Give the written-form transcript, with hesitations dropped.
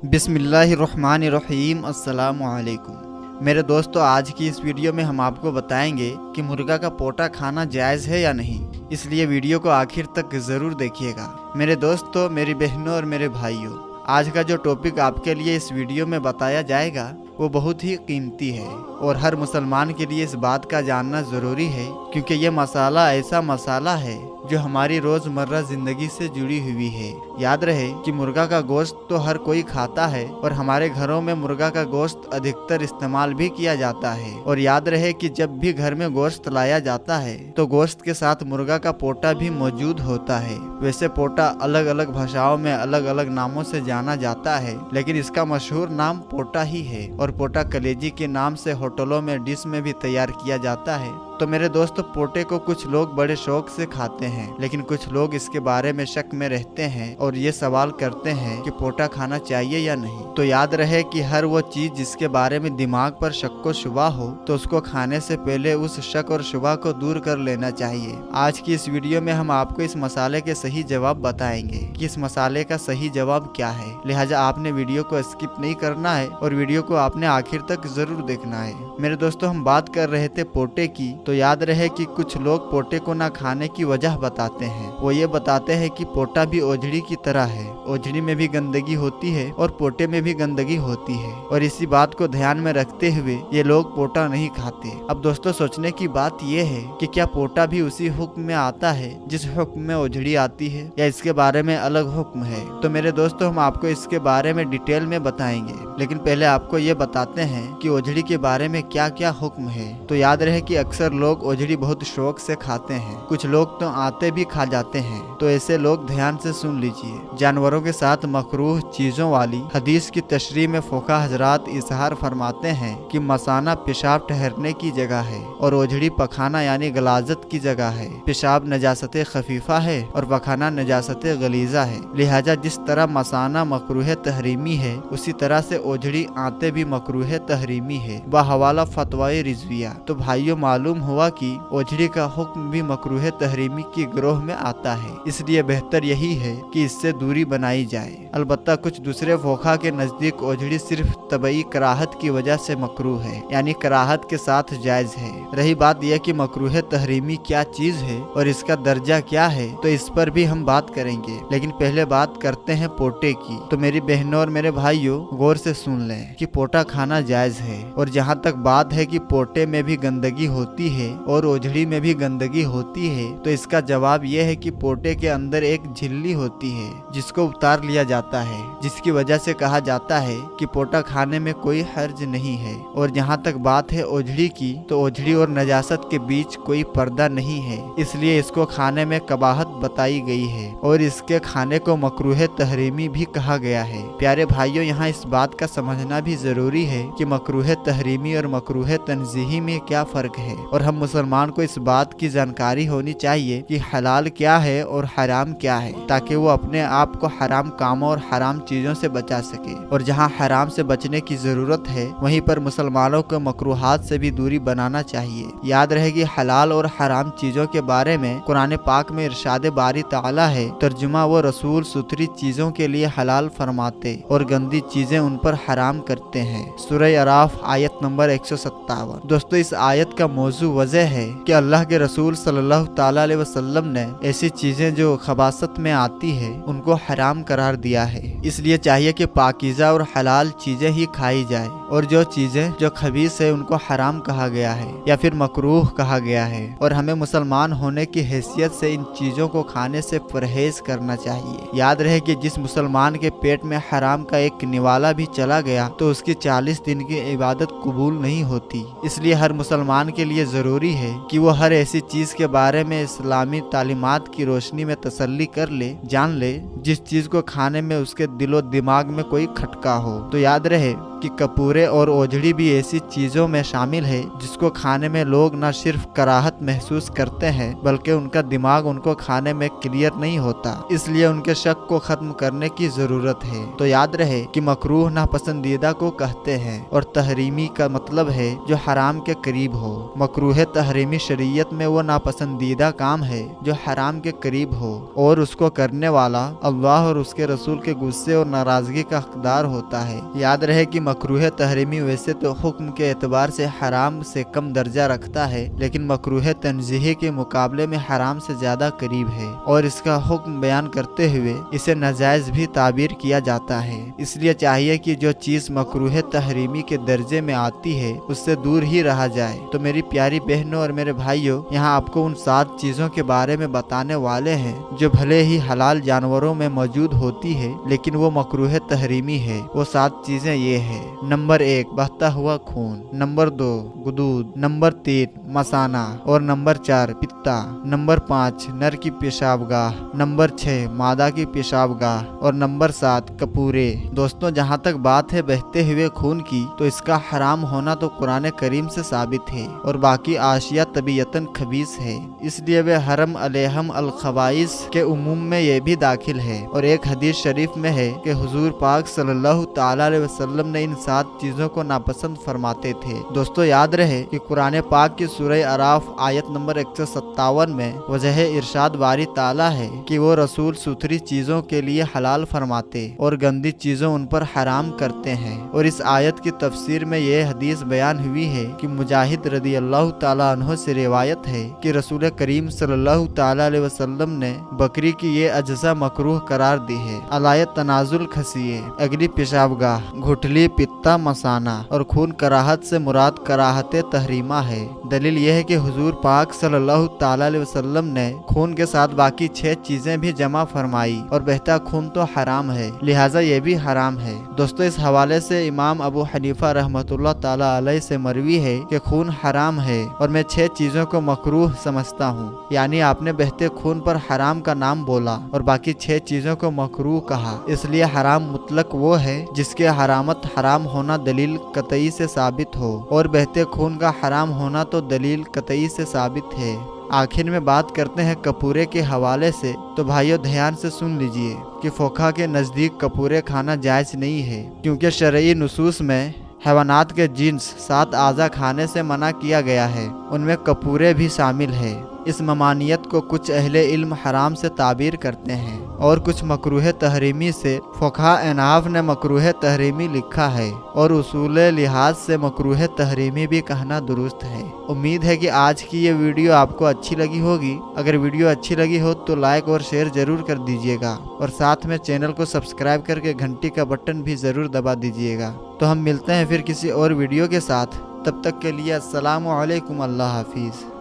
बिस्मिल्लाहिर्रहमानिर्रहीम। अस्सलामु अलैकुम। मेरे दोस्तों, आज की इस वीडियो में हम आपको बताएंगे कि मुर्गा का पोटा खाना जायज़ है या नहीं, इसलिए वीडियो को आखिर तक ज़रूर देखिएगा। मेरे दोस्तों, मेरी बहनों और मेरे भाइयों, आज का जो टॉपिक आपके लिए इस वीडियो में बताया जाएगा वो बहुत ही कीमती है और हर मुसलमान के लिए इस बात का जानना ज़रूरी है, क्योंकि ये मसाला ऐसा मसाला है जो हमारी रोज़मर्रा ज़िंदगी से जुड़ी हुई है। याद रहे कि मुर्गा का गोश्त तो हर कोई खाता है और हमारे घरों में मुर्गा का गोश्त अधिकतर इस्तेमाल भी किया जाता है। और याद रहे कि जब भी घर में गोश्त लाया जाता है तो गोश्त के साथ मुर्गा का पोटा भी मौजूद होता है। वैसे पोटा अलग अलग भाषाओं में अलग अलग नामों से जाना जाता है, लेकिन इसका मशहूर नाम पोटा ही है और पोटा कलेजी के नाम से होटलों में डिश में भी तैयार किया जाता है। तो मेरे दोस्तों, पोटे को कुछ लोग बड़े शौक से खाते हैं, लेकिन कुछ लोग इसके बारे में शक में रहते हैं और ये सवाल करते हैं कि पोटा खाना चाहिए या नहीं। तो याद रहे कि हर वो चीज जिसके बारे में दिमाग पर शक व शुबा हो तो उसको खाने से पहले उस शक और शुबा को दूर कर लेना चाहिए। आज की इस वीडियो में हम आपको इस मसाले के सही जवाब बताएंगे कि इस मसाले का सही जवाब क्या है। लिहाजा आपने वीडियो को स्किप नहीं करना है और वीडियो को आपने आखिर तक जरूर देखना है। मेरे दोस्तों, हम बात कर रहे थे पोटे की। तो याद रहे कि कुछ लोग पोटे को ना खाने की वजह बताते हैं। वो ये बताते हैं कि पोटा भी ओझड़ी की तरह है, ओझड़ी में भी गंदगी होती है और पोटे में भी गंदगी होती है, और इसी बात को ध्यान में रखते हुए ये लोग पोटा नहीं खाते। अब दोस्तों, सोचने की बात ये है कि क्या पोटा भी उसी हुक्म में आता है जिस हुक्म में ओझड़ी आती है, या इसके बारे में अलग हुक्म है? तो मेरे दोस्तों, हम आपको इसके बारे में डिटेल में बताएंगे, लेकिन पहले आपको ये बताते हैं कि ओझड़ी के बारे में क्या क्या हुक्म है। तो याद रहे कि अक्सर लोग ओझड़ी बहुत शौक से खाते हैं, कुछ लोग तो आते भी खा जाते हैं। तो ऐसे लोग ध्यान से सुन लीजिए। जानवरों के साथ मकरूह चीजों वाली हदीस की तशरीह में फोका हजरात इजहार फरमाते हैं कि मसाना पेशाब ठहरने की जगह है और ओझड़ी पखाना यानी गलाजत की जगह है। पेशाब नजासत खफीफा है और पखाना नजासत गलीजा है। लिहाजा जिस तरह मसाना मकरूह तहरीमी है, उसी तरह से ओझड़ी आते भी मकरूह तहरीमी है, बहवाला फतवाए रिजविया। तो भाइयों, मालूम हुआ कि ओझड़ी का हुक्म भी मकरूह तहरीमी की गिरोह में आता है, इसलिए बेहतर यही है कि इससे दूरी बनाई जाए। अलबत्ता कुछ दूसरे फोखा के नजदीक ओझड़ी सिर्फ तबई कराहत की वजह से मकरूह है, यानी कराहत के साथ जायज है। रही बात यह कि मकरूह तहरीमी क्या चीज है और इसका दर्जा क्या है, तो इस पर भी हम बात करेंगे, लेकिन पहले बात करते हैं पोटे की। तो मेरी बहनों और मेरे भाइयों, गौर से सुन लें कि पोटा खाना जायज है। और जहाँ तक बात है कि पोटे में भी गंदगी होती है और ओझड़ी में भी गंदगी होती है, तो इसका जवाब यह है कि पोटे के अंदर एक झिल्ली होती है जिसको उतार लिया जाता है, जिसकी वजह से कहा जाता है कि पोटा खाने में कोई हर्ज नहीं है। और जहाँ तक बात है ओझड़ी की, तो ओझड़ी और नजासत के बीच कोई पर्दा नहीं है, इसलिए इसको खाने में कबाहत बताई गई है और इसके खाने को मकरूह तहरीमी भी कहा गया है। प्यारे भाइयों, यहाँ इस बात का समझना भी जरूरी है कि मकरूह तहरीमी और मकरूह तंजीही में क्या फर्क है, और हम मुसलमान को इस बात की जानकारी होनी चाहिए कि हलाल क्या है और हराम क्या है, ताकि वो अपने आप को हराम कामों और हराम चीजों से बचा सके। और जहाँ हराम से बचने की जरूरत है, वहीं पर मुसलमानों को मकरूहात से भी दूरी बनाना चाहिए। याद रहे कि हलाल और हराम चीजों के बारे में कुरान पाक में इरशाद बारी ताला है, तर्जुमा वो रसूल सुथरी चीजों के लिए हलाल फरमाते और गंदी चीजें उन पर हराम करते हैं। सूरह अराफ आयत नंबर 157। दोस्तों, इस आयत का मौजू वजह है कि अल्लाह के रसूल सल्लल्लाहु ताला अलैहि वसल्लम ने ऐसी चीजें जो खबासत में आती है उनको हराम करार दिया है। इसलिए चाहिए कि पाकीज़ा और हलाल चीजें ही खाई जाए, और जो चीजें जो खबीस है उनको हराम कहा गया है या फिर मकरूह कहा गया है। और हमें मुसलमान होने की हैसियत से इन चीजों को खाने से परहेज करना चाहिए। याद रहे कि जिस मुसलमान के पेट में हराम का एक निवाला भी चला गया तो उसकी 40 दिन की इबादत कबूल नहीं होती। इसलिए हर मुसलमान के लिए जरूरी है कि वो हर ऐसी चीज के बारे में इस्लामी तालीमात की रोशनी में तसल्ली कर ले, जान ले, जिस चीज को खाने में उसके दिलो दिमाग में कोई खटका हो। तो याद रहे कि कपूरे और ओजड़ी भी ऐसी चीजों में शामिल है जिसको खाने में लोग न सिर्फ कराहत महसूस करते हैं बल्कि उनका दिमाग उनको खाने में क्लियर नहीं होता, इसलिए उनके शक को खत्म करने की जरूरत है। तो याद रहे कि मकरूह नापसंदीदा को कहते हैं और तहरीमी का मतलब है जो हराम के करीब हो। मकरूह तहरीमी शरीयत में वो नापसंदीदा काम है जो हराम के करीब हो और उसको करने वाला अल्लाह और उसके रसूल के गुस्से और नाराजगी का हकदार होता है। याद रहे कि मकरूह तहरीमी वैसे तो हुक्म के एतबार से हराम से कम दर्जा रखता है, लेकिन मकरूह तंजीही के मुकाबले में हराम से ज्यादा करीब है और इसका हुक्म बयान करते हुए इसे नाजायज भी ताबीर किया जाता है। इसलिए चाहिए कि जो चीज मकरूह तहरीमी के दर्जे में आती है उससे दूर ही रहा जाए। तो मेरी प्यारी बहनों और मेरे भाइयों, यहाँ आपको उन 7 चीजों के बारे में बताने वाले हैं जो भले ही हलाल जानवरों में मौजूद होती है लेकिन वो मकरूह तहरीमी है। वो 7 चीजें ये है। नंबर 1 बहता हुआ खून, नंबर 2 गुदूद, नंबर 3 मसाना और नंबर 4 पित्ता, नंबर 5 नर की पेशाबगाह, नंबर 6 मादा की पेशाबगाह और नंबर 7 कपूरे। दोस्तों, जहाँ तक बात है बहते हुए खून की, तो इसका हराम होना तो कुरान करीम से साबित है और बाकी आशिया तबीयतन खबीस है, इसलिए वे हरम अलैहम अल खबाइस के उमूम में ये भी दाखिल है। और एक हदीस शरीफ में है कि हुजूर पाक सल्लल्लाहु ताला अलैहि वसल्लम ने इन 7 चीजों को नापसंद फरमाते थे। दोस्तों, याद रहे कि कुरान पाक की सूरह अराफ आयत नंबर 157 में वजह इरशाद बारी ताला है कि वो रसूल सुथरी चीजों के लिए हलाल फरमाते और गंदी चीजों उन पर हराम करते हैं। और इस आयत की तफसीर में ये हदीस बयान हुई है कि मुजाहिद रदी अल्लाह ताला अन्हु से रिवायत है कि रसूल करीम सल्लल्लाहु ताला अलैहि वसल्लम ने बकरी की ये अज्जा मकरूह करार दी है। अलायत तनाजुल खसिए, अगली पेशाबगाह, घुटली, पित्ता, मसाना और खून कराहत से मुराद कराहत तहरीमा है। दलील यह है कि हुजूर पाक सल्लल्लाहु ताला अलैहि वसल्लम ने खून के साथ बाकी 6 चीजें भी जमा फरमाई और बहता खून तो हराम है, लिहाजा ये भी हराम है। दोस्तों, इस हवाले से इमाम अबू हनीफा रहमतुल्लाह ताला अलैह से मरवी है कि खून हराम है और मैं 6 चीजों को मकरूह समझता हूँ। यानी आपने बहते खून पर हराम का नाम बोला और बाकी 6 चीजों को मकरूह कहा, इसलिए हराम मुतलक वो है जिसके हरामत हराम होना दलील कतई से साबित हो और बहते खून का हराम होना तो दलील कतई से साबित है। आखिर में बात करते हैं कपूरे के हवाले से। तो भाइयों, ध्यान से सुन लीजिए कि फोखा के नज़दीक कपूरे खाना जायज़ नहीं है, क्योंकि शरई नुसूस में हैवानात के जिन्स 7 आज़ा खाने से मना किया गया है, उनमें कपूरे भी शामिल है। इस ममानियत को कुछ अहले इल्म हराम से ताबीर करते हैं और कुछ मकरूह तहरीमी से। फ़ुक़हा अहनाफ ने मकरूह तहरीमी लिखा है और उसूल लिहाज से मकरूह तहरीमी भी कहना दुरुस्त है। उम्मीद है कि आज की ये वीडियो आपको अच्छी लगी होगी। अगर वीडियो अच्छी लगी हो तो लाइक और शेयर ज़रूर कर दीजिएगा और साथ में चैनल को सब्सक्राइब करके घंटी का बटन भी ज़रूर दबा दीजिएगा। तो हम मिलते हैं फिर किसी और वीडियो के साथ। तब तक के लिए अस्सलामु अलैकुम, अल्लाह हाफिज़।